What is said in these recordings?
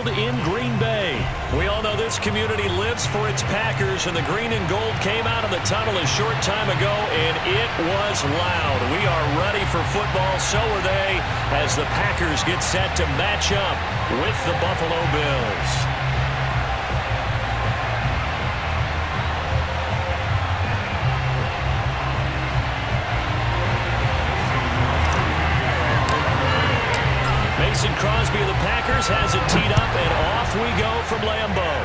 Field in Green Bay. We all know this community lives for its Packers, and the green and gold came out of the tunnel a short time ago, and it was loud. We are ready for football, so are they, as the Packers get set to match up with the Buffalo Bills. Mason Crosby of the Packers has it teed up, and off we go from Lambeau.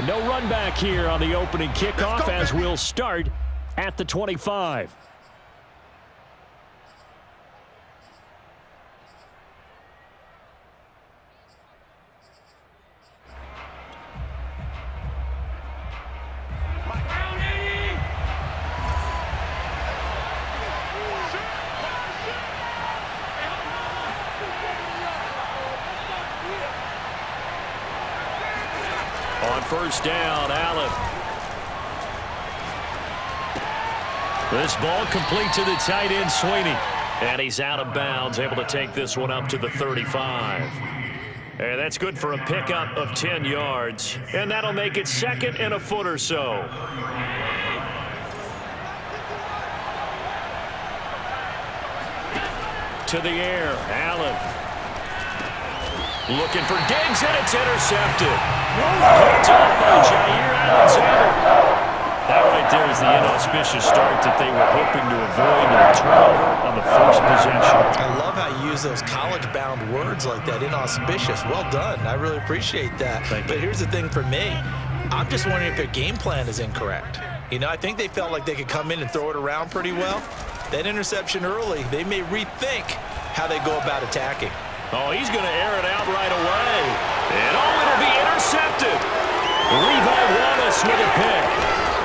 No run back here on the opening kickoff as we'll start at the 25. On first down, Allen. This ball complete to the tight end, Sweeney. And he's out of bounds, able to take this one up to the 35. And that's good for a pickup of 10 yards. And that'll make it second and a foot or so. To the air, Allen. Looking for Diggs, and it's intercepted. Picked up by Jair Alexander. That right there is the inauspicious start that they were hoping to avoid, and a turnover on the first possession. I love how you use those college-bound words like that, inauspicious. Well done. I really appreciate that. But here's the thing for me. I'm just wondering if their game plan is incorrect. You know, I think they felt like they could come in and throw it around pretty well. That interception early, they may rethink how they go about attacking. Oh, he's going to air it out right away. And it'll be intercepted. Levi Wallace with a pick.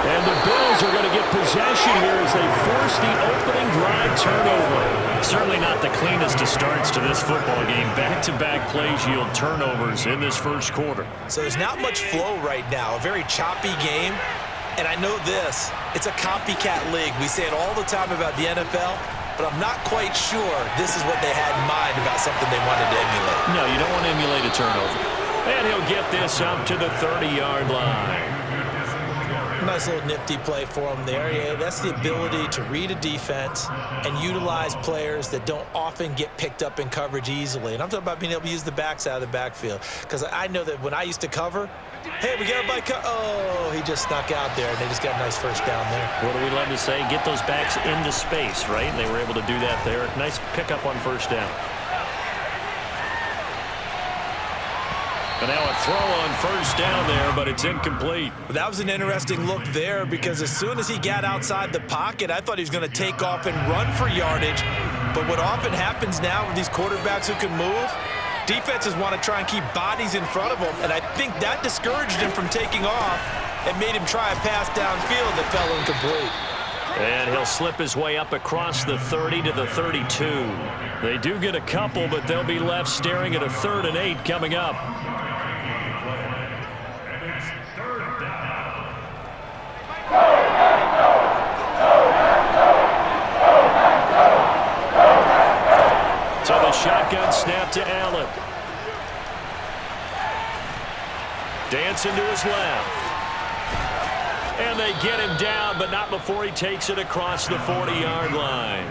And the Bills are going to get possession here as they force the opening drive turnover. Certainly not the cleanest of starts to this football game. Back-to-back plays yield turnovers in this first quarter. So there's not much flow right now. A very choppy game. And I know this. It's a copycat league. We say it all the time about the NFL. But I'm not quite sure this is what they had in mind about something they wanted to emulate. No, you don't want to emulate a turnover. And he'll get this up to the 30-yard line. Nice little nifty play for him there. Yeah, that's the ability to read a defense and utilize players that don't often get picked up in coverage easily. And I'm talking about being able to use the backs out of the backfield. Because I know that when I used to cover, hey, we got a bike. Oh, he just snuck out there, and they just got a nice first down there. What do we love to say? Get those backs into space, right? And they were able to do that there. Nice pickup on first down. And now a throw on first down there, but it's incomplete. That was an interesting look there because as soon as he got outside the pocket, I thought he was going to take off and run for yardage. But what often happens now with these quarterbacks who can move, defenses want to try and keep bodies in front of them, and I think that discouraged him from taking off and made him try a pass downfield that fell incomplete. And he'll slip his way up across the 30 to the 32. They do get a couple, but they'll be left staring at a 3rd and 8 coming up. So the shotgun snap to Allen. Dancing to his left. And they get him down, but not before he takes it across the 40-yard line.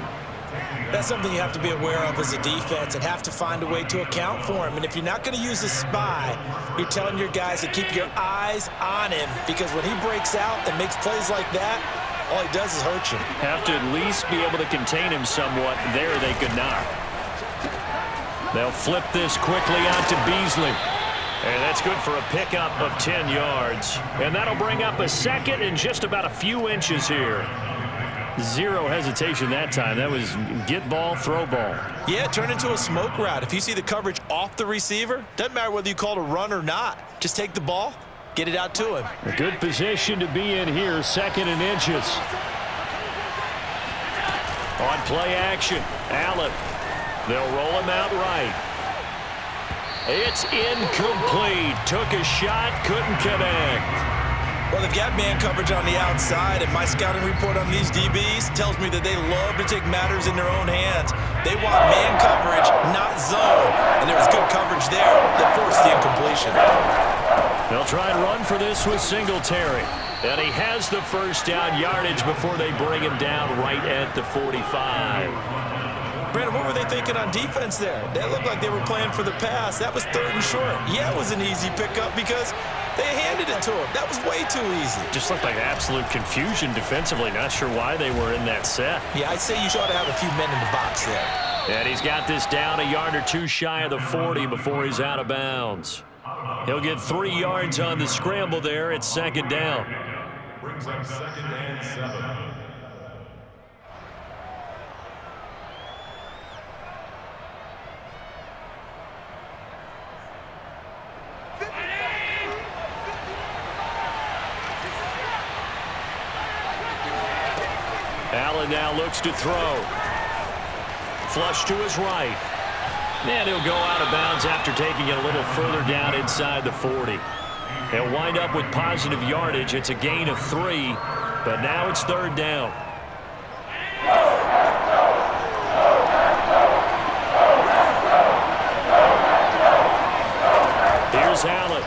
That's something you have to be aware of as a defense and have to find a way to account for him. And if you're not going to use a spy, you're telling your guys to keep your eyes on him because when he breaks out and makes plays like that, all he does is hurt you. Have to at least be able to contain him somewhat. There they could not. They'll flip this quickly out to Beasley. And that's good for a pickup of 10 yards. And that'll bring up a second and just about a few inches here. Zero hesitation that time. That was get ball, throw ball. Yeah, turn into a smoke route. If you see the coverage off the receiver, doesn't matter whether you call it a run or not. Just take the ball, get it out to him. A good position to be in here, 2nd and inches. On play action, Allen. They'll roll him out right. It's incomplete. Took a shot, couldn't connect. Well, they've got man coverage on the outside, and my scouting report on these DBs tells me that they love to take matters in their own hands. They want man coverage, for this with Singletary. And he has the first down yardage before they bring him down right at the 45. Brandon, what were they thinking on defense there? That looked like they were playing for the pass. That was 3rd and short. Yeah, it was an easy pickup because they handed it to him. That was way too easy. Just looked like absolute confusion defensively. Not sure why they were in that set. Yeah, I'd say you ought to have a few men in the box there. And he's got this down a yard or two shy of the 40 before he's out of bounds. He'll get 3 yards on the scramble there. It's 2nd down. Brings up 2nd and 7. Allen now looks to throw. Flush to his right. And he'll go out of bounds after taking it a little further down inside the 40. He'll wind up with positive yardage. It's a gain of 3, but now it's 3rd down. Here's Allen.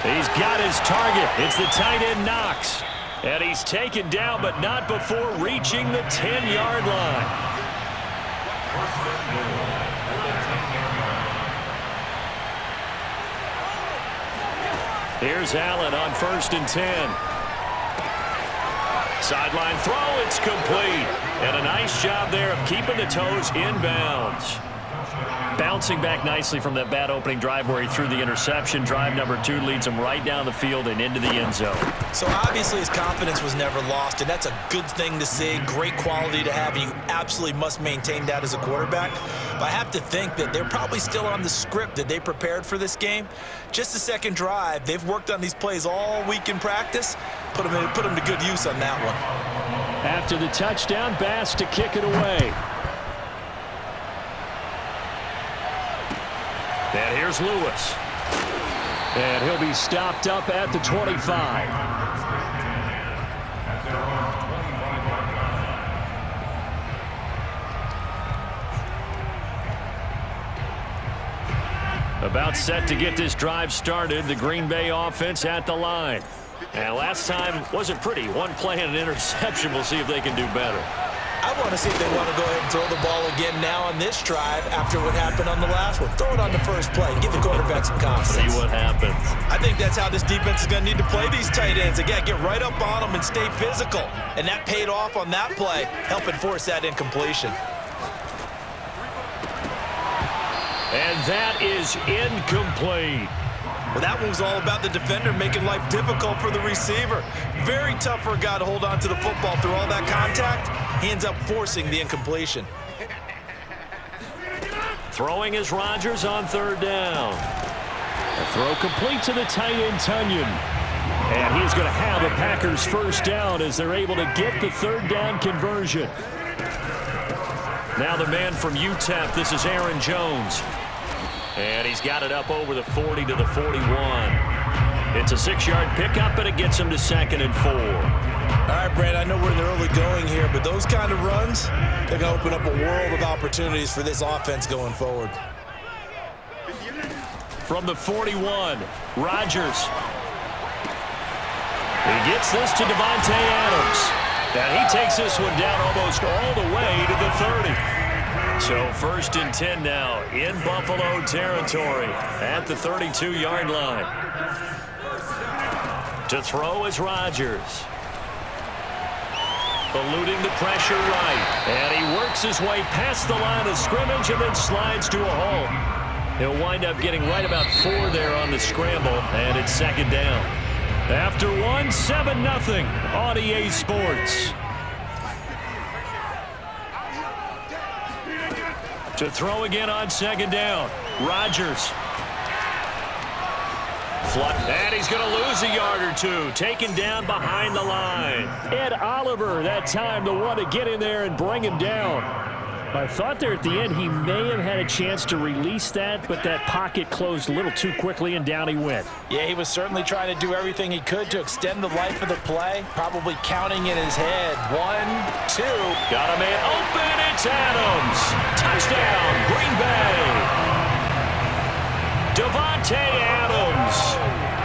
He's got his target. It's the tight end Knox. And he's taken down, but not before reaching the 10-yard line. Here's Allen on 1st and 10. Sideline throw, it's complete. And a nice job there of keeping the toes inbounds. Bouncing back nicely from that bad opening drive where he threw the interception. Drive number 2 leads him right down the field and into the end zone. So obviously his confidence was never lost, and that's a good thing to see. Great quality to have, and you absolutely must maintain that as a quarterback. But I have to think that they're probably still on the script that they prepared for this game. Just the 2nd drive, they've worked on these plays all week in practice. Put them to good use on that one. After the touchdown, Bass to kick it away. And here's Lewis. And he'll be stopped up at the 25. About set to get this drive started. The Green Bay offense at the line. And last time wasn't pretty. One play and an interception. We'll see if they can do better. I want to see if they want to go ahead and throw the ball again now on this drive after what happened on the last one. Throw it on the first play. Give the quarterback some confidence. See what happens. I think that's how this defense is going to need to play these tight ends. Again, get right up on them and stay physical. And that paid off on that play, helping force that incompletion. And that is incomplete. Well, that one was all about the defender making life difficult for the receiver. Very tough for a guy to hold on to the football through all that contact. He ends up forcing the incompletion. Throwing is Rodgers on 3rd down. A throw complete to the tight end Tunyon. And he's going to have a Packers first down as they're able to get the 3rd down conversion. Now the man from UTEP, this is Aaron Jones. And he's got it up over the 40 to the 41. It's a 6-yard pickup, and it gets him to 2nd and 4. All right, Brad, I know we're in the early going here, but those kind of runs, they're going to open up a world of opportunities for this offense going forward. From the 41, Rodgers. He gets this to Devontae Adams. And he takes this one down almost all the way to the 30. So 1st and 10 now in Buffalo territory at the 32-yard line. To throw is Rodgers. Eluding the pressure right. And he works his way past the line of scrimmage and then slides to a halt. He'll wind up getting right about 4 there on the scramble, and it's 2nd down. After 1, 7-0 on EA Sports. To throw again on 2nd down. Rodgers. And he's going to lose a yard or 2. Taken down behind the line. Ed Oliver that time, the one to get in there and bring him down. I thought there at the end he may have had a chance to release that, but that pocket closed a little too quickly, and down he went. Yeah, he was certainly trying to do everything he could to extend the life of the play, probably counting in his head. 1, 2. Got a man open. It's Adams. Touchdown, Green Bay. Davante Adams,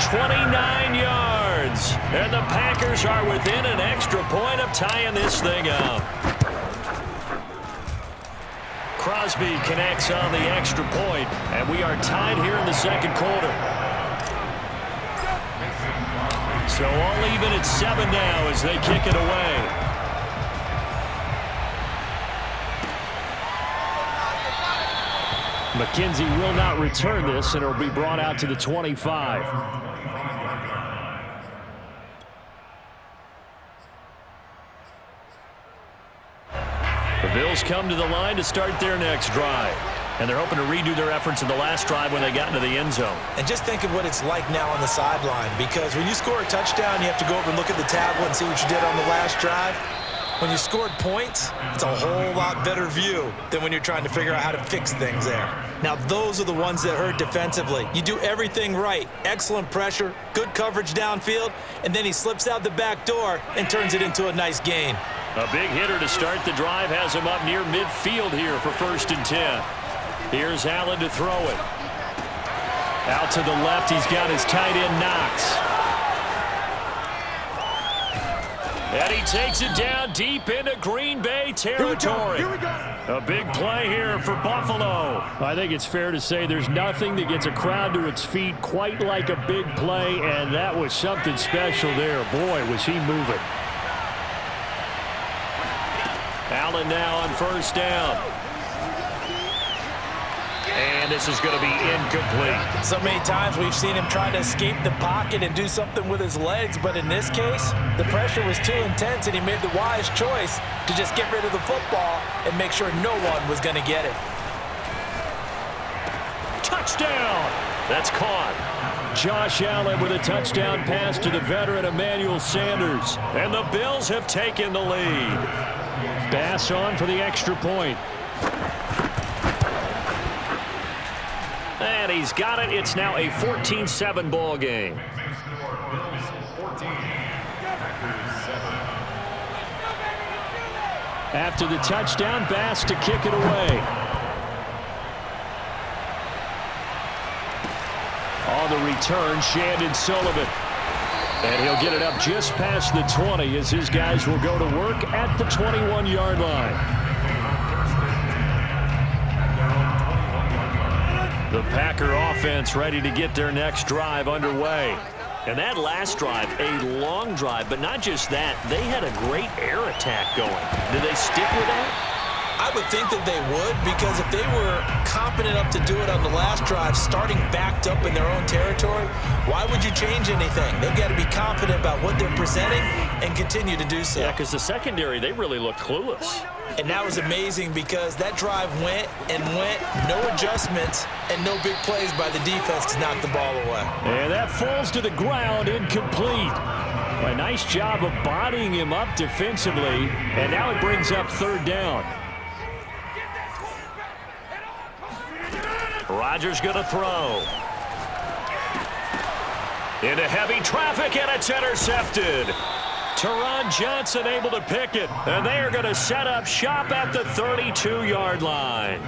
29 yards. And the Packers are within an extra point of tying this thing up. Crosby connects on the extra point, and we are tied here in the second quarter. So all even at 7 now as they kick it away. McKenzie will not return this, and it will be brought out to the 25. The Bills come to the line to start their next drive. And they're hoping to redo their efforts in the last drive when they got into the end zone. And just think of what it's like now on the sideline, because when you score a touchdown, you have to go over and look at the tablet and see what you did on the last drive. When you scored points, it's a whole lot better view than when you're trying to figure out how to fix things there. Now, those are the ones that hurt defensively. You do everything right. Excellent pressure, good coverage downfield, and then he slips out the back door and turns it into a nice gain. A big hitter to start the drive has him up near midfield here for 1st and 10. Here's Allen to throw it. Out to the left, he's got his tight end Knox. And he takes it down deep into Green Bay territory. Here we go. A big play here for Buffalo. I think it's fair to say there's nothing that gets a crowd to its feet quite like a big play, and that was something special there. Boy, was he moving. Allen now on 1st down. And this is going to be incomplete. So many times we've seen him try to escape the pocket and do something with his legs, but in this case, the pressure was too intense, and he made the wise choice to just get rid of the football and make sure no one was going to get it. Touchdown! That's caught. Josh Allen with a touchdown pass to the veteran Emmanuel Sanders. And the Bills have taken the lead. Bass on for the extra point. And he's got it. It's now a 14-7 ball game. After the touchdown, Bass to kick it away. On the return, Shandon Sullivan. And he'll get it up just past the 20 as his guys will go to work at the 21-yard line. The Packer offense ready to get their next drive underway. And that last drive, a long drive, but not just that, they had a great air attack going. Did they stick with that? I would think that they would, because if they were competent enough to do it on the last drive, starting backed up in their own territory, why would you change anything? They've got to be confident about what they're presenting and continue to do so. Yeah, because the secondary, they really looked clueless. And that was amazing because that drive went and went, no adjustments, and no big plays by the defense to knock the ball away. And that falls to the ground, incomplete. A nice job of bodying him up defensively, and now it brings up 3rd down. Rodgers going to throw. Into heavy traffic, and it's intercepted. Teron Johnson able to pick it, and they are going to set up shop at the 32-yard line.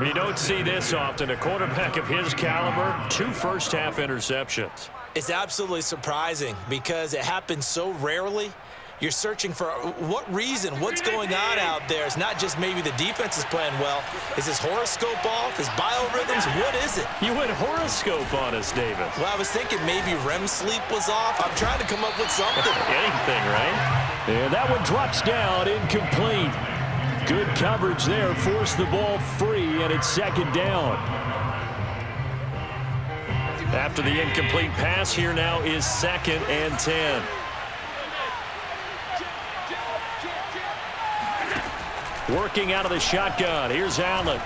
You don't see this often. A quarterback of his caliber, 2 first-half interceptions. It's absolutely surprising because it happens so rarely. You're searching for what reason, what's going on out there. It's not just maybe the defense is playing well. Is his horoscope off? His biorhythms? What is it? You went horoscope on us, David. Well, I was thinking maybe REM sleep was off. I'm trying to come up with something. Anything, right? And that one drops down, incomplete. Good coverage there, forced the ball free, and it's 2nd down. After the incomplete pass, here now is 2nd and 10. Working out of the shotgun. Here's Allen.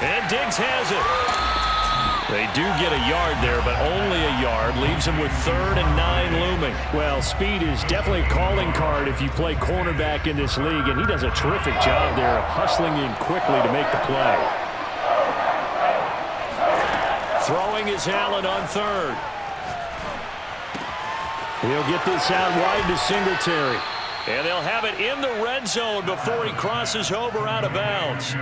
And Diggs has it. They do get a yard there, but only a yard. Leaves him with 3rd and 9 looming. Well, speed is definitely a calling card if you play cornerback in this league, and he does a terrific job there of hustling in quickly to make the play. Throwing is Allen on 3rd. He'll get this out wide to Singletary. And they'll have it in the red zone before he crosses over out of bounds.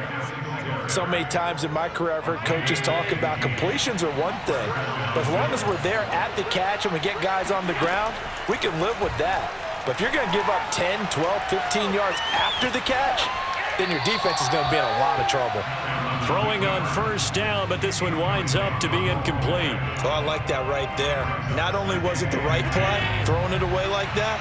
So many times in my career I've heard coaches talk about completions are one thing, but as long as we're there at the catch and we get guys on the ground, we can live with that. But if you're going to give up 10, 12, 15 yards after the catch, then your defense is going to be in a lot of trouble. Throwing on first down, but this one winds up to be incomplete. Oh, I like that right there. Not only was it the right play, throwing it away like that,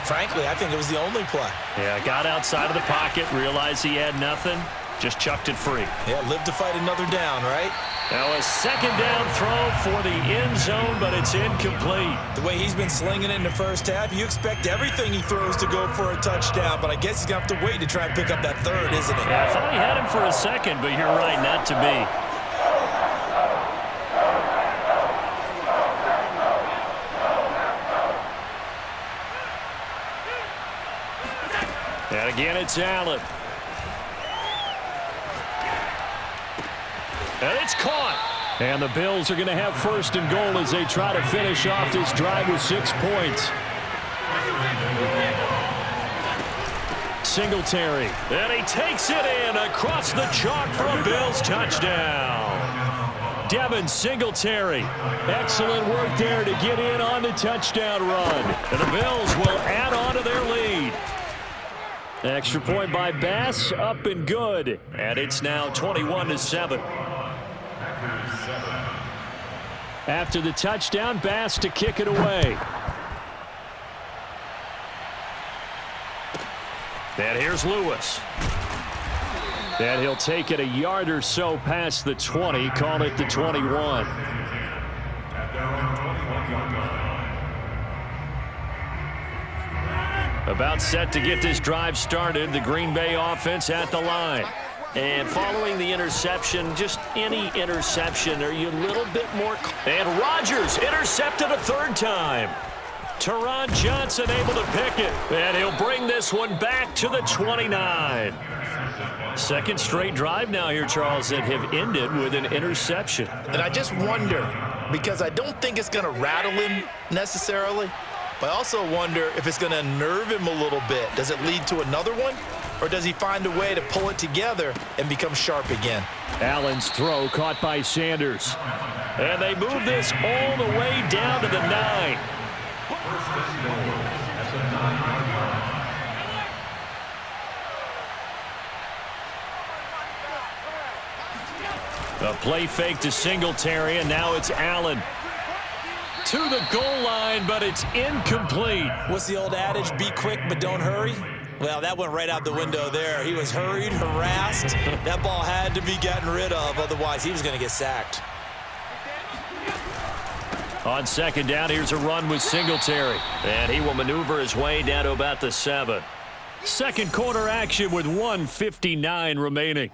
frankly, I think it was the only play. Yeah, got outside of the pocket, realized he had nothing, just chucked it free. Yeah, live to fight another down, right? Now a second down throw for the end zone, but it's incomplete. The way he's been slinging it in the first half, you expect everything he throws to go for a touchdown, but I guess he's going to have to wait to try and pick up that third, isn't he? Yeah, I thought he had him for a second, but you're right, not to be. And again, it's Allen. And it's caught. And the Bills are going to have first and goal as they try to finish off this drive with 6 points. Singletary. And he takes it in across the chalk for a Bills touchdown. Devin Singletary. Excellent work there to get in on the touchdown run. And the Bills will add on to their lead. Extra point by Bass, up and good. And it's now 21-7. After the touchdown, Bass to kick it away. And here's Lewis. And he'll take it a yard or so past the 20, call it the 21. About set to get this drive started, the Green Bay offense at the line. And following the interception, just any interception, are you a little bit more... And Rodgers intercepted a third time. Teron Johnson able to pick it. And he'll bring this one back to the 29. Second straight drive now here, Charles, that have ended with an interception. And I just wonder, because I don't think it's going to rattle him necessarily, but I also wonder if it's going to unnerve him a little bit. Does it lead to another one? Or does he find a way to pull it together and become sharp again? Allen's throw caught by Sanders. And they move this all the way down to the 9. A play fake to Singletary, and now it's Allen. To the goal line, but it's incomplete. What's the old adage? Be quick, but don't hurry? Well, that went right out the window there. He was hurried, harassed. That ball had to be gotten rid of, otherwise he was going to get sacked. On second down, here's a run with Singletary. And he will maneuver his way down to about the 7. Second quarter action with 1:59 remaining.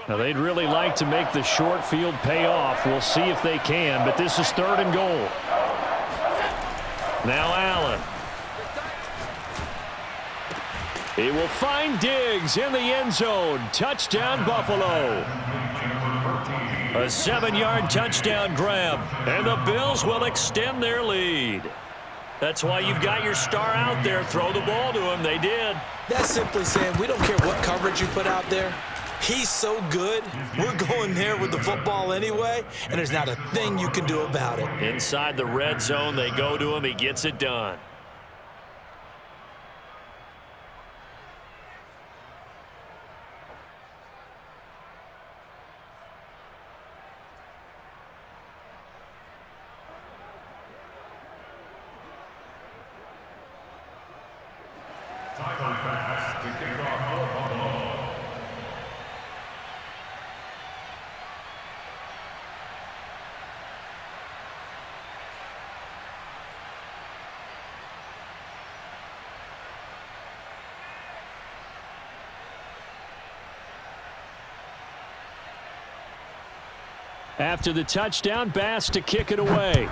Now, they'd really like to make the short field pay off. We'll see if they can, but this is third and goal. Now Allen. He will find Diggs in the end zone. Touchdown, Buffalo. A 7-yard touchdown grab, and the Bills will extend their lead. That's why you've got your star out there. Throw the ball to him. They did. That's simply saying we don't care what coverage you put out there. He's so good, we're going there with the football anyway, and there's not a thing you can do about it. Inside the red zone, they go to him. He gets it done. Title pass to kick off for Buffalo. After the touchdown, Bass to kick it away.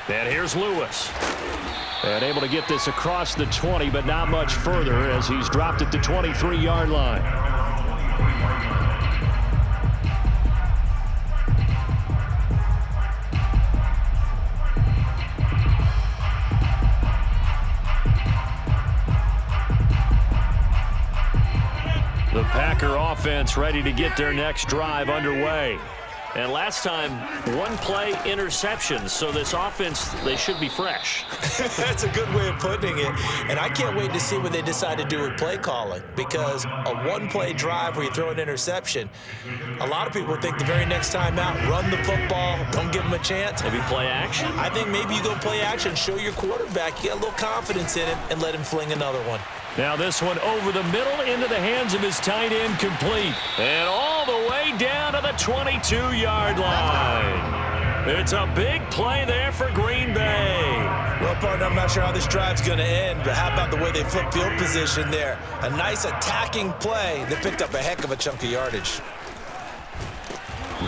And here's Lewis. And able to get this across the 20, but not much further as he's dropped it to 23-yard line. The Packer offense ready to get their next drive underway. And last time, one play interception. So this offense, they should be fresh. That's a good way of putting it. And I can't wait to see what they decide to do with play calling. Because a one-play drive where you throw an interception, a lot of people think the very next time out, run the football, don't give them a chance. Maybe play action? I think maybe you go play action, show your quarterback you got a little confidence in him, and let him fling another one. Now this one over the middle into the hands of his tight end, complete. And all the way down to the 22-yard line. It's a big play there for Green Bay. Well, partner, I'm not sure how this drive's going to end, but how about the way they flip field position there? A nice attacking play that picked up a heck of a chunk of yardage.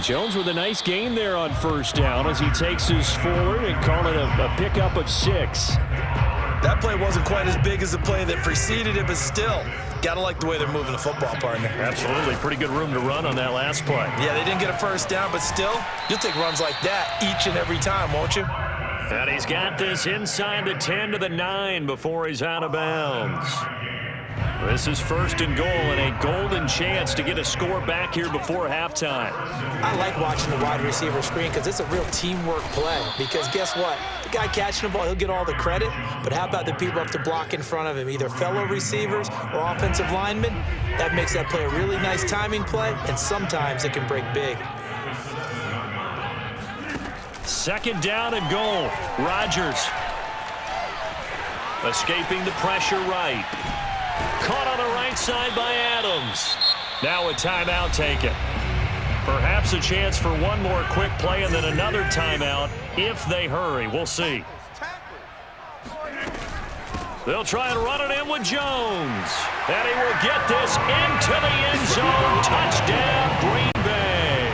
Jones with a nice gain there on first down as he takes his forward and call it a pickup of 6. That play wasn't quite as big as the play that preceded it, but still, got to like the way they're moving the football, partner. Absolutely. Pretty good room to run on that last play. Yeah, they didn't get a first down, but still, you'll take runs like that each and every time, won't you? And he's got this inside the 10 to the 9 before he's out of bounds. This is first and goal and a golden chance to get a score back here before halftime. I like watching the wide receiver screen because it's a real teamwork play. Because guess what? The guy catching the ball, he'll get all the credit. But how about the people up to block in front of him, either fellow receivers or offensive linemen? That makes that play a really nice timing play, and sometimes it can break big. Second down and goal. Rodgers escaping the pressure right. Caught on the right side by Adams. Now a timeout taken. Perhaps a chance for one more quick play and then another timeout if they hurry. We'll see. They'll try and run it in with Jones. And he will get this into the end zone. Touchdown, Green Bay.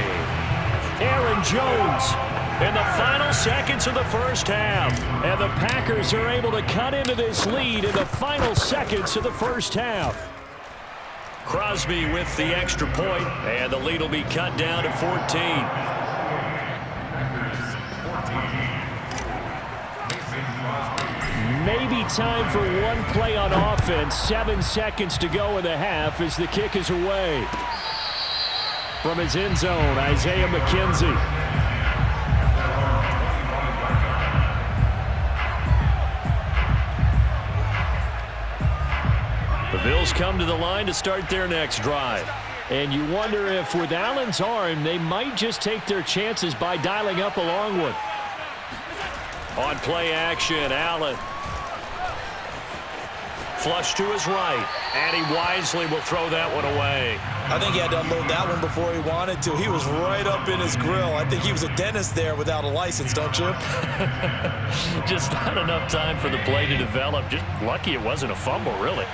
Aaron Jones in the final seconds of the first half. And the Packers are able to cut into this lead in the final seconds of the first half. Crosby with the extra point, and the lead will be cut down to 14. Maybe time for one play on offense. 7 seconds to go in the half as the kick is away. From his end zone, Isaiah McKenzie. The Bills come to the line to start their next drive. And you wonder if with Allen's arm, they might just take their chances by dialing up a long one. On play action, Allen. Flush to his right. And he wisely will throw that one away. I think he had to unload that one before he wanted to. He was right up in his grill. I think he was a dentist there without a license, don't you? Just not enough time for the play to develop. Just lucky it wasn't a fumble, really.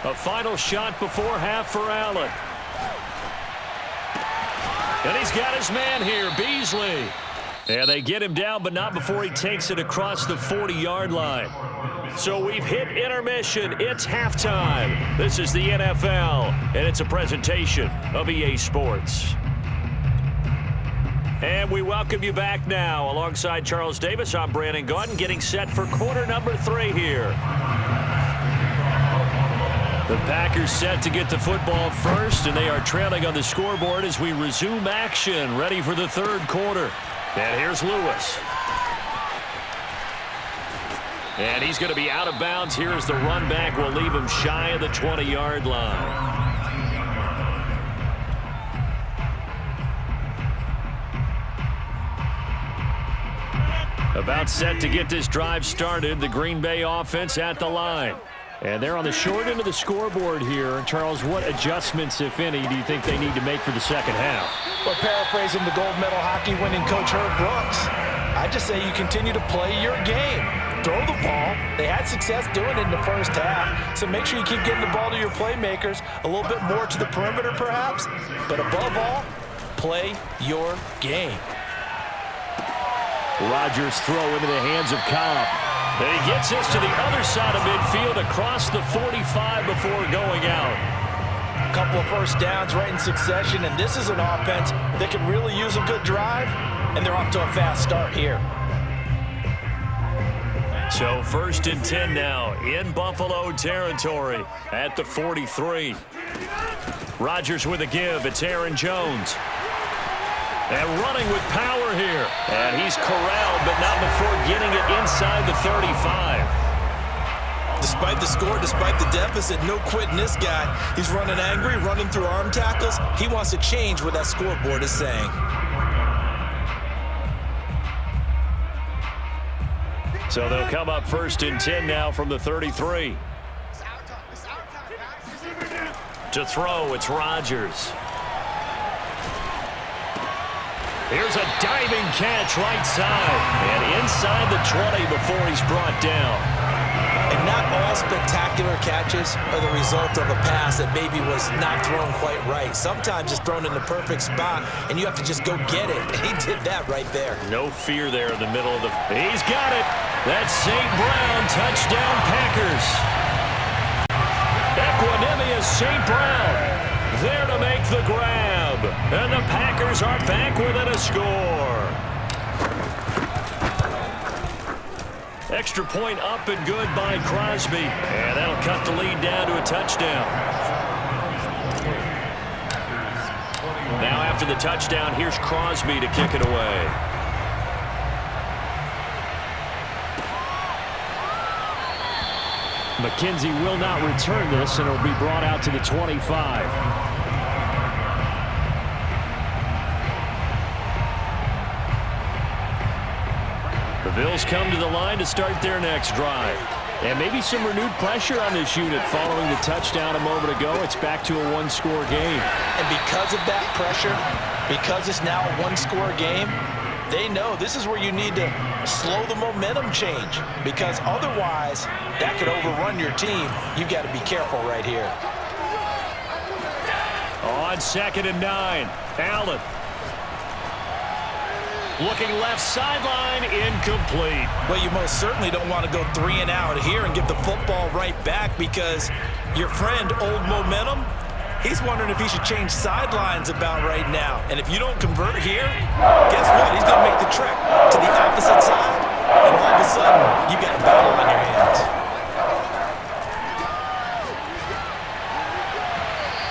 A final shot before half for Allen. And he's got his man here, Beasley. And they get him down, but not before he takes it across the 40-yard line. So we've hit intermission. It's halftime. This is the NFL, and it's a presentation of EA Sports. And we welcome you back now. Alongside Charles Davis, I'm Brandon Gaudin, getting set for quarter number 3 here. The Packers set to get the football first, and they are trailing on the scoreboard as we resume action, ready for the third quarter. And here's Lewis. And he's going to be out of bounds here as the run back will leave him shy of the 20-yard line. About set to get this drive started, the Green Bay offense at the line. And they're on the short end of the scoreboard here. And Charles, what adjustments, if any, do you think they need to make for the second half? Well, paraphrasing the gold medal hockey winning coach Herb Brooks, I just say you continue to play your game. Throw the ball. They had success doing it in the first half, so make sure you keep getting the ball to your playmakers, a little bit more to the perimeter perhaps, but above all, play your game. Rodgers throw into the hands of Cobb. And he gets this to the other side of midfield across the 45 before going out. A couple of first downs right in succession, and this is an offense that could really use a good drive, and they're off to a fast start here. So 1st and 10 now in Buffalo territory at the 43. Rodgers with a give. It's Aaron Jones. And running with power here. And he's corralled, but not before getting it inside the 35. Despite the score, despite the deficit, no quitting this guy. He's running angry, running through arm tackles. He wants to change what that scoreboard is saying. So they'll come up 1st and 10 now from the 33. To throw, it's Rodgers. Here's a diving catch right side. And inside the 20 before he's brought down. And not all spectacular catches are the result of a pass that maybe was not thrown quite right. Sometimes it's thrown in the perfect spot, and you have to just go get it. And he did that right there. No fear there in the middle of the... He's got it. That's St. Brown. Touchdown, Packers. Equanimous St. Brown there to make the grab. And the Packers are back within a score. Extra point up and good by Crosby. And that'll cut the lead down to a touchdown. Now after the touchdown, here's Crosby to kick it away. McKenzie will not return this, and it'll be brought out to the 25. The Bills come to the line to start their next drive. And maybe some renewed pressure on this unit following the touchdown a moment ago. It's back to a one-score game. And because of that pressure, because it's now a one-score game, they know this is where you need to slow the momentum change, because otherwise that could overrun your team. You've got to be careful right here. On 2nd and 9, Allen. Looking left sideline, incomplete. Well, you most certainly don't want to go 3 and out here and give the football right back, because your friend, Old Momentum, he's wondering if he should change sidelines about right now. And if you don't convert here, guess what? He's going to make the trek to the opposite side, and all of a sudden, you've got a battle on your hands.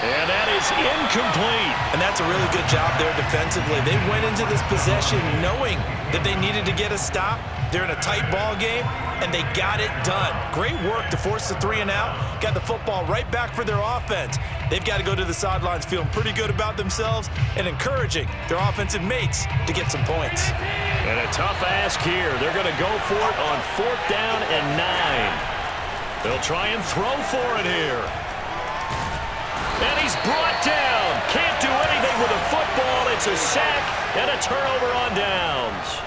And that is incomplete. And that's a really good job there defensively. They went into this possession knowing that they needed to get a stop. They're in a tight ball game, and they got it done. Great work to force the 3 and out. Got the football right back for their offense. They've got to go to the sidelines feeling pretty good about themselves and encouraging their offensive mates to get some points. And a tough ask here. They're going to go for it on 4th down and 9. They'll try and throw for it here. And he's brought down. Can't do anything with a football. It's a sack and a turnover on downs.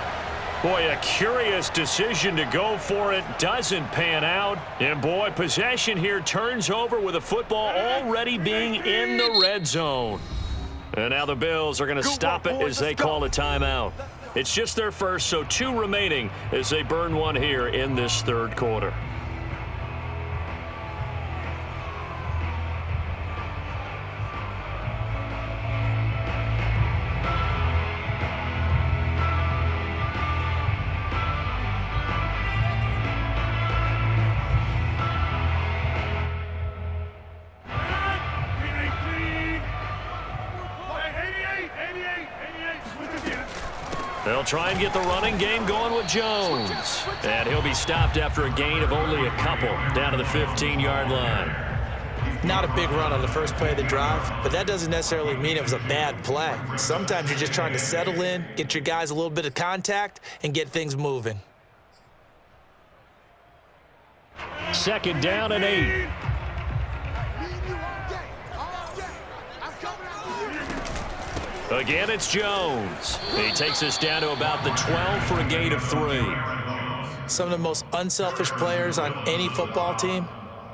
Boy, a curious decision to go for it. Doesn't pan out. And boy, possession here turns over with a football already being in the red zone. And now the Bills are going to stop it as they call a timeout. It's just their first, so 2 remaining as they burn one here in this 3rd quarter. They'll try and get the running game going with Jones. And he'll be stopped after a gain of only a couple down to the 15-yard line. Not a big run on the first play of the drive, but that doesn't necessarily mean it was a bad play. Sometimes you're just trying to settle in, get your guys a little bit of contact, and get things moving. 2nd down and 8. Again, it's Jones. He takes us down to about the 12 for a gain of 3. Some of the most unselfish players on any football team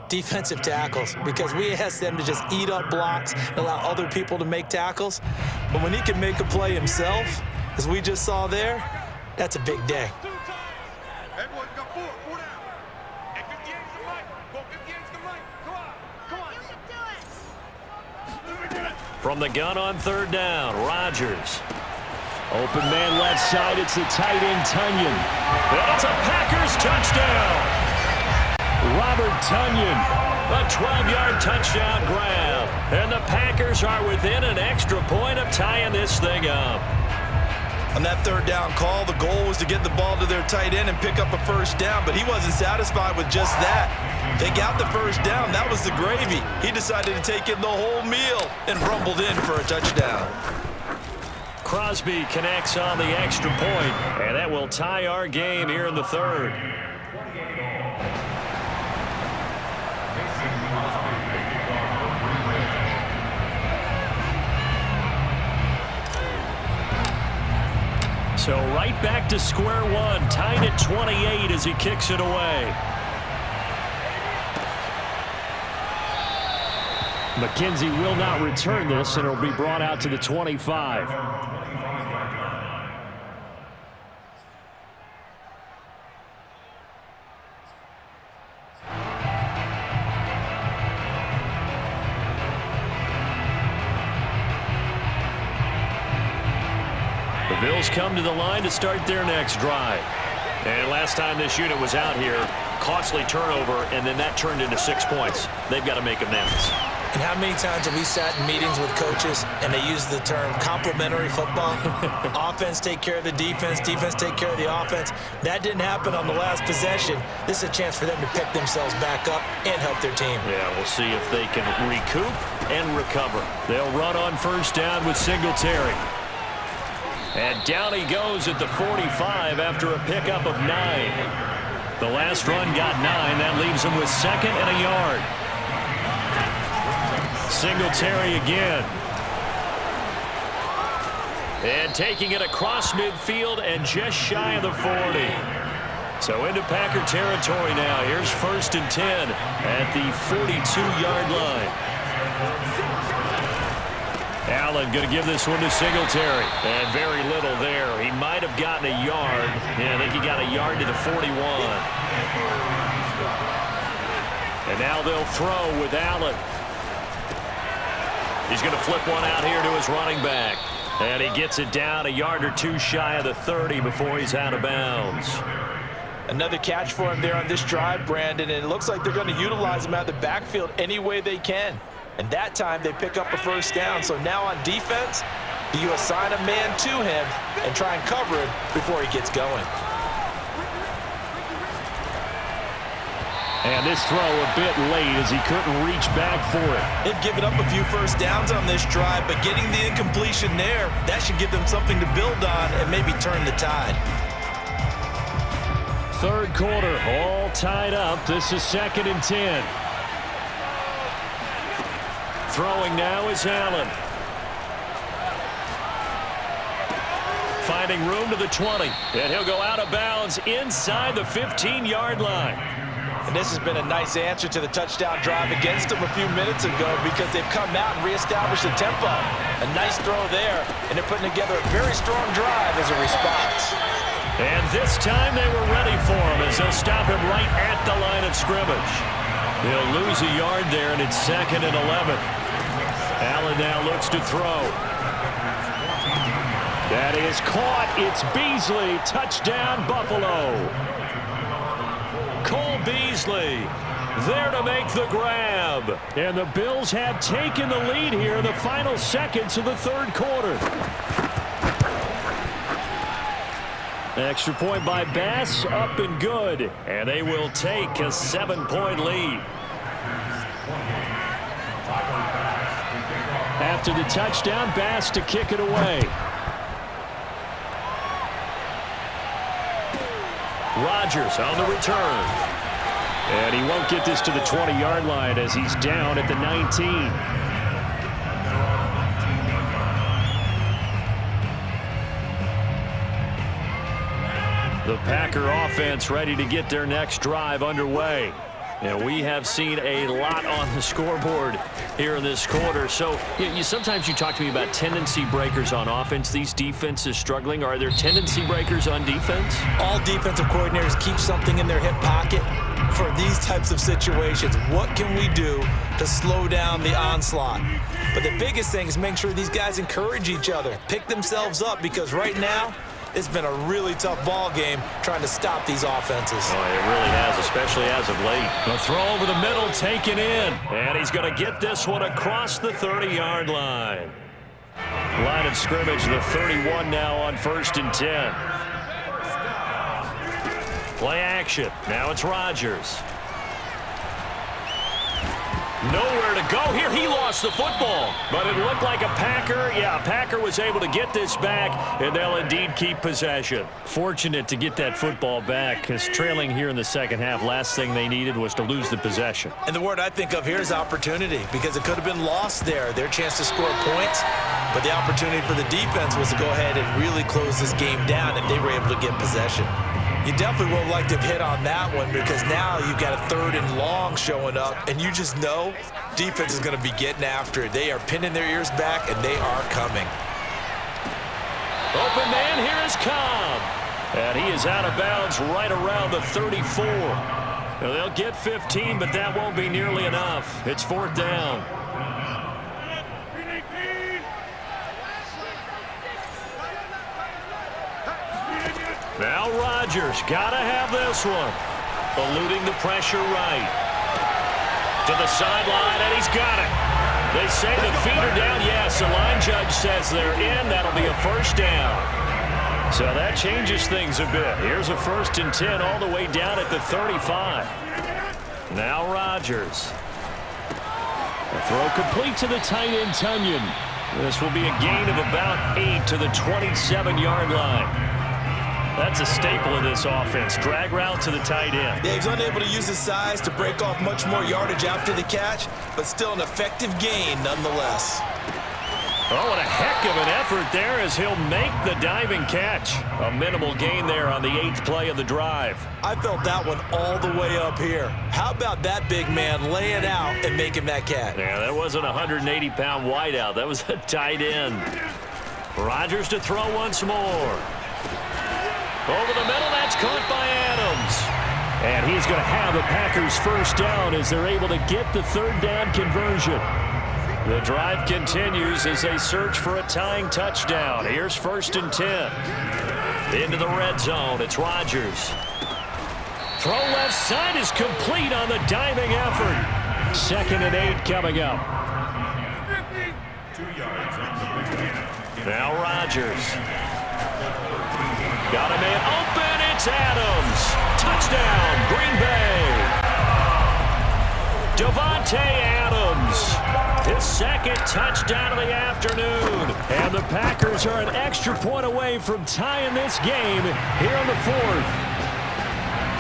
Defensive tackles, because we asked them to just eat up blocks and allow other people to make tackles. But when he can make a play himself, as we just saw there, that's a big day. From the gun on third down, Rodgers. Open man left side, it's the tight end Tunyon. And it's a Packers touchdown. Robert Tunyon, a 12-yard touchdown grab. And the Packers are within an extra point of tying this thing up. On that third down call, the goal was to get the ball to their tight end and pick up a first down, but he wasn't satisfied with just that. They got the first down. That was the gravy. He decided to take in the whole meal and rumbled in for a touchdown. Crosby connects on the extra point, and that will tie our game here in the third. So right back to square one, tied at 28 as he kicks it away. McKenzie will not return this, and it'll be brought out to the 25. The Bills come to the line to start their next drive. And last time this unit was out here, costly turnover, and then that turned into 6 points. They've got to make amends. And how many times have we sat in meetings with coaches and they use the term complementary football? Offense take care of the defense, defense take care of the offense. That didn't happen on the last possession. This is a chance for them to pick themselves back up and help their team. Yeah, we'll see if they can recoup and recover. They'll run on first down with Singletary. And down he goes at the 45 after a pickup of 9. The last run got 9. That leaves him with 2nd and a yard. Singletary again. And taking it across midfield and just shy of the 40. So into Packer territory now. Here's 1st and 10 at the 42-yard line. Allen going to give this one to Singletary. And very little there. He might have gotten a yard. Yeah, I think he got a yard to the 41. And now they'll throw with Allen. He's going to flip one out here to his running back. And he gets it down a yard or 2 shy of the 30 before he's out of bounds. Another catch for him there on this drive, Brandon, and it looks like they're going to utilize him out of the backfield any way they can. And that time they pick up a first down. So now on defense, do you assign a man to him and try and cover him before he gets going? And this throw a bit late as he couldn't reach back for it. They've given up a few first downs on this drive, but getting the incompletion there, that should give them something to build on and maybe turn the tide. Third quarter, all tied up. This is 2nd and 10. Throwing now is Allen. Finding room to the 20. And he'll go out of bounds inside the 15-yard line. And this has been a nice answer to the touchdown drive against them a few minutes ago because they've come out and reestablished the tempo. A nice throw there, and they're putting together a very strong drive as a response. And this time they were ready for him as they'll stop him right at the line of scrimmage. He'll lose a yard there, and it's 2nd and 11. Allen now looks to throw. That is caught. It's Beasley. Touchdown, Buffalo. Cole Beasley there to make the grab. And the Bills have taken the lead here in the final seconds of the third quarter. Extra point by Bass, up and good. And they will take a 7-point lead. After the touchdown, Bass to kick it away. Rodgers on the return. And he won't get this to the 20-yard line as he's down at the 19. The Packer offense ready to get their next drive underway. And we have seen a lot on the scoreboard here in this quarter. So sometimes you talk to me about tendency breakers on offense. These defenses struggling. Are there tendency breakers on defense? All defensive coordinators keep something in their hip pocket for these types of situations. What can we do to slow down the onslaught? But the biggest thing is make sure these guys encourage each other, pick themselves up, because right now it's been a really tough ball game trying to stop these offenses. Oh, it really has, especially as of late. The throw over the middle, taken in. And he's going to get this one across the 30-yard line. Line of scrimmage, the 31 now on 1st and 10. Play action. Now it's Rodgers. Nowhere to go here. He lost the football, but it looked like a Packer. Yeah, a Packer was able to get this back, and they'll indeed keep possession. Fortunate to get that football back, because trailing here in the second half, last thing they needed was to lose the possession. And the word I think of here is opportunity, because it could have been lost there, their chance to score points. But the opportunity for the defense was to go ahead and really close this game down if they were able to get possession. You definitely would have liked to have hit on that one, because now you've got a 3rd and long showing up, and you just know defense is going to be getting after it. They are pinning their ears back, and they are coming. Open man, here is Cobb. And he is out of bounds right around the 34. Now, they'll get 15, but that won't be nearly enough. It's 4th down. Now Rodgers, gotta have this one. Eluding the pressure right. To the sideline, and he's got it. They say the feet are down. Yes, the line judge says they're in. That'll be a 1st down. So that changes things a bit. Here's a 1st and 10 all the way down at the 35. Now Rodgers. A throw complete to the tight end, Tunyon. This will be a gain of about 8 to the 27-yard line. That's a staple of this offense. Drag route to the tight end. Yeah, he's unable to use his size to break off much more yardage after the catch, but still an effective gain nonetheless. Oh, and a heck of an effort there as he'll make the diving catch. A minimal gain there on the 8th play of the drive. I felt that one all the way up here. How about that big man laying out and making that catch? Yeah, that wasn't a 180-pound wideout. That was a tight end. Rodgers to throw once more. Over the middle, that's caught by Adams. And he's going to have the Packers 1st down as they're able to get the 3rd down conversion. The drive continues as they search for a tying touchdown. Here's 1st and 10. Into the red zone, it's Rodgers. Throw left side is complete on the diving effort. 2nd and 8 coming up. 2 yards on the big man. Now Rodgers. Got a man open. It's Adams. Touchdown, Green Bay. Davante Adams. His 2nd touchdown of the afternoon. And the Packers are an extra point away from tying this game here in the 4th.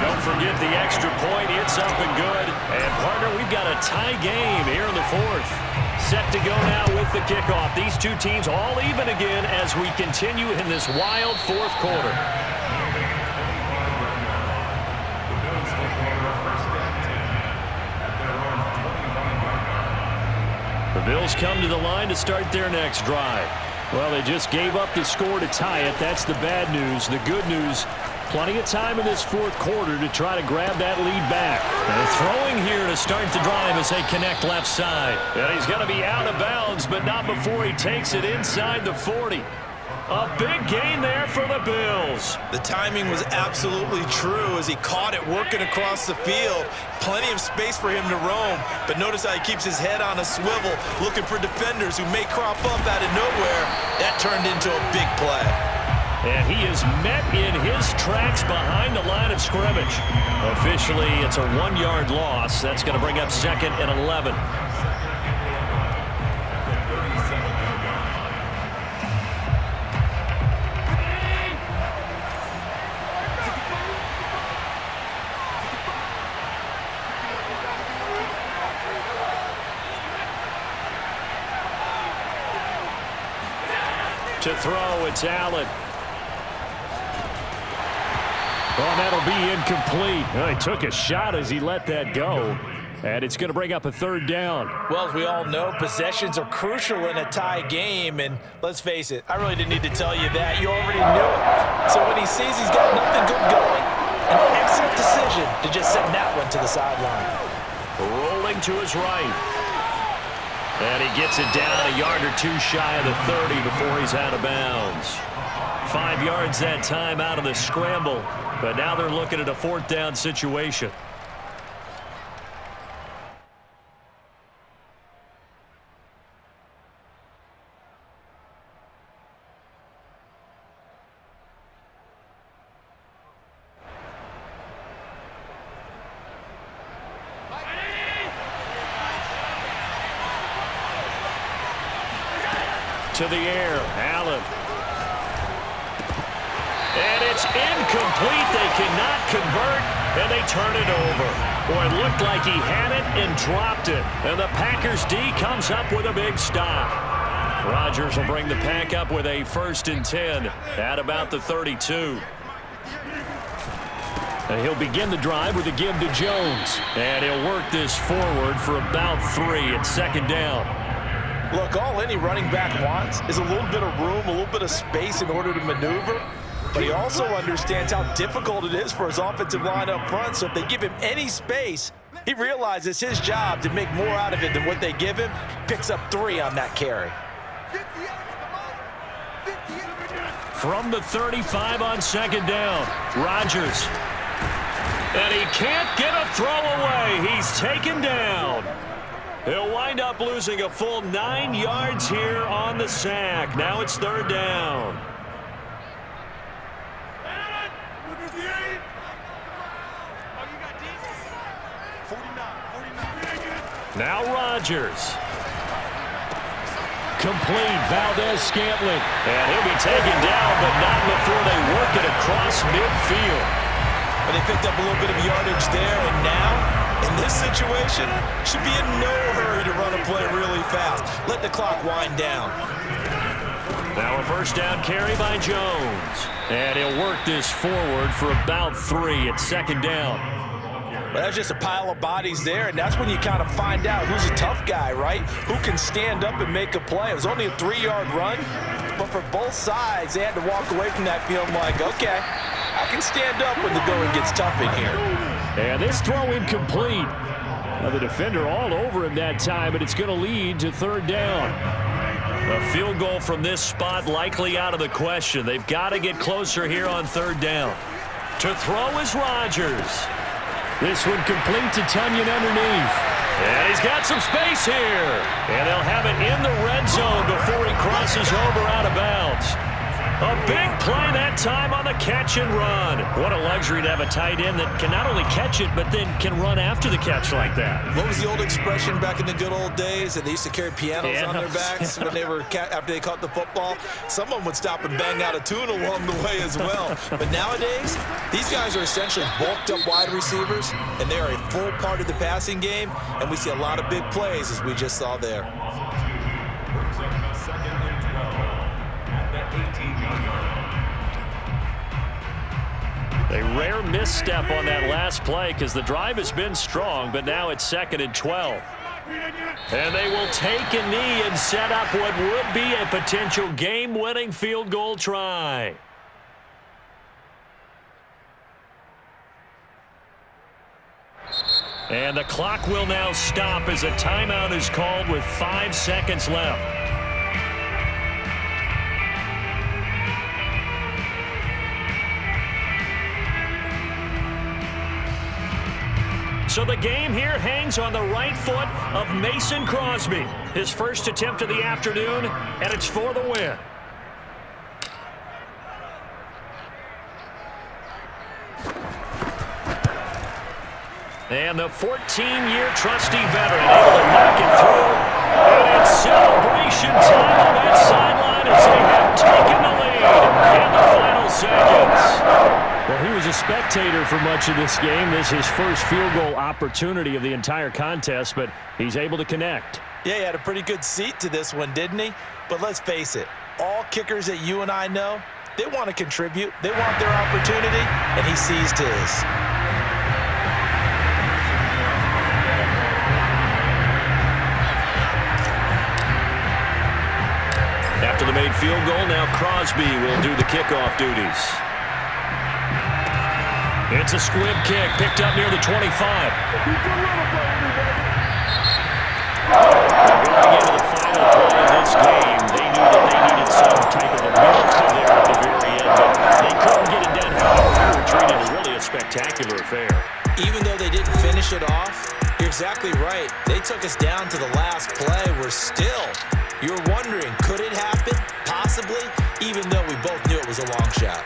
Don't forget the extra point. It's up and good. And, partner, we've got a tie game here in the 4th. Set to go now with the kickoff. These two teams all even again as we continue in this wild 4th quarter. The Bills come to the line to start their next drive. Well, they just gave up the score to tie it. That's the bad news. The good news, plenty of time in this 4th quarter to try to grab that lead back. And throwing here to start the drive as they connect left side. And he's going to be out of bounds, but not before he takes it inside the 40. A big gain there for the Bills. The timing was absolutely true as he caught it working across the field. Plenty of space for him to roam, but notice how he keeps his head on a swivel looking for defenders who may crop up out of nowhere. That turned into a big play. And he is met in his tracks behind the line of scrimmage. Officially, it's a 1-yard loss. That's going to bring up 2nd and 11. To throw, it's Allen. Oh, that'll be incomplete. Well, he took a shot as he let that go. And it's going to bring up a third down. Well, as we all know, possessions are crucial in a tie game. And let's face it, I really didn't need to tell you that. You already knew it. So when he sees he's got nothing good going, an excellent decision to just send that one to the sideline. Rolling to his right. And he gets it down a yard or two shy of the 30 before he's out of bounds. 5 yards that time out of the scramble. But now they're looking at a fourth down situation. To the air, Allen. And it's incomplete. They cannot convert, and they turn it over. Boy, it looked like he had it and dropped it. And the Packers D comes up with a big stop. Rodgers will bring the Pack up with a 1st and 10 at about the 32. And he'll begin the drive with a give to Jones. And he'll work this forward for about 3 at 2nd down. Look, all any running back wants is a little bit of room, a little bit of space in order to maneuver. But he also understands how difficult it is for his offensive line up front. So if they give him any space, he realizes his job to make more out of it than what they give him. Picks up 3 on that carry. From the 35 on 2nd down, Rodgers. And he can't get a throw away. He's taken down. He'll wind up losing a full 9 yards here on the sack. Now it's 3rd down. Now Rodgers. Complete, Valdez-Scantling. And he'll be taken down, but not before they work it across midfield. But they picked up a little bit of yardage there, and now, in this situation, should be in no hurry to run a play really fast. Let the clock wind down. Now a 1st down carry by Jones. And he'll work this forward for about 3 at 2nd down. Well, that's just a pile of bodies there, and that's when you kind of find out who's a tough guy, right? Who can stand up and make a play. It was only a 3-yard run, but for both sides, they had to walk away from that feeling like, okay, I can stand up when the going gets tough in here. And this throw incomplete. Now the defender all over him that time, but it's going to lead to 3rd down. A field goal from this spot likely out of the question. They've got to get closer here on 3rd down. To throw is Rodgers. This one complete to Tunyon underneath. And he's got some space here. And they'll have it in the red zone before he crosses over out of bounds. A big play that time on the catch and run. What a luxury to have a tight end that can not only catch it, but then can run after the catch like that. What was the old expression back in the good old days? That they used to carry pianos on their backs when they were after they caught the football. Someone would stop and bang out a tune along the way as well. But nowadays, these guys are essentially bulked up wide receivers, and they are a full part of the passing game, and we see a lot of big plays as we just saw there. A rare misstep on that last play because the drive has been strong, but now it's 2nd and 12. And they will take a knee and set up what would be a potential game-winning field goal try. And the clock will now stop as a timeout is called with 5 seconds left. So the game here hangs on the right foot of Mason Crosby. His first attempt of the afternoon, and it's for the win. And the 14-year trusty veteran able to knock it through. And it's celebration time on that sideline as they have taken the lead in the final seconds. Well, he was a spectator for much of this game. This is his first field goal opportunity of the entire contest, but he's able to connect. Yeah, he had a pretty good seat to this one, didn't he? But let's face it, all kickers that you and I know, They want to contribute. They want their opportunity, and he seized his. After the made field goal, now Crosby will do the kickoff duties. It's a squib kick, picked up near the 25. Going into the final play of this game, they knew that they needed some type of a miracle there at the very end, but they couldn't get it done. However, we were treated really a spectacular affair. Even though they didn't finish it off, you're exactly right. They took us down to the last play. You're wondering, could it happen? Possibly, even though we both knew it was a long shot.